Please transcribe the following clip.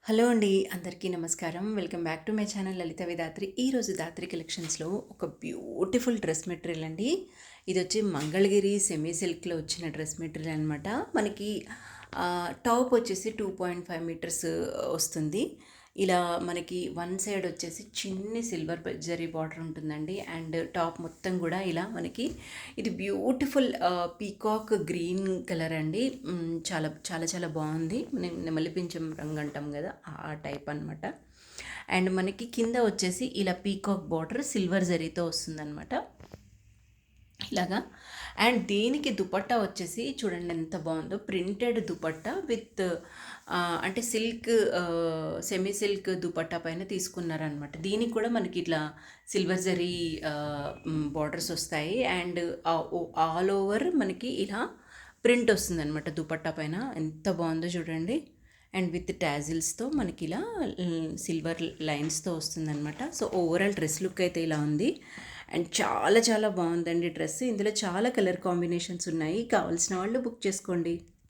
Hello అండి. అందరికీ నమస్కారం. Welcome back to my channel Lalitha Vedatri. ఈరోజు దాత్రి కలెక్షన్స్‌లో ఒక బ్యూటిఫుల్ డ్రెస్ మెటీరియల్ అండి. ఇదొచ్చి మంగళగిరి సెమీ సిల్క్‌లో వచ్చిన డ్రెస్ మెటీరియల్ అనమాట. మనకి టాప్ వచ్చేసి 2.5 మీటర్స్ వస్తుంది. ఇలా మనకి వన్ సైడ్ వచ్చేసి చిన్ని సిల్వర్ జరీ బార్డర్ ఉంటుందండి. అండ్ టాప్ మొత్తం కూడా ఇలా మనకి ఇది బ్యూటిఫుల్ పీకాక్ గ్రీన్ కలర్ అండి. చాలా చాలా చాలా బాగుంది. మనం నెమలి పింఛం రంగు అంటాం కదా, ఆ టైప్ అనమాట. అండ్ మనకి కింద వచ్చేసి ఇలా పీకాక్ బార్డర్ సిల్వర్ జరీతో వస్తుందన్నమాట ఇలాగా. అండ్ దీనికి దుపట్టా వచ్చేసి చూడండి ఎంత బాగుందో, ప్రింటెడ్ దుపట్టా విత్ అంటే సిల్క్ సెమీ సిల్క్ దుపట్టా పైన తీసుకున్నారనమాట. దీనికి కూడా మనకి ఇట్లా సిల్వర్ జరీ బార్డర్స్ వస్తాయి. అండ్ ఆల్ ఓవర్ మనకి ఇలా ప్రింట్ వస్తుంది అనమాట దుపట్టా పైన. ఎంత బాగుందో చూడండి. అండ్ విత్ టాజిల్స్తో మనకి ఇలా సిల్వర్ లైన్స్తో వస్తుందన్నమాట. సో ఓవరాల్ డ్రెస్ లుక్ అయితే ఇలా ఉంది. అండ్ చాలా చాలా బాగుందండి డ్రెస్. ఇందులో చాలా కలర్ కాంబినేషన్స్ ఉన్నాయి. కావాల్సిన వాళ్ళు బుక్ చేసుకోండి.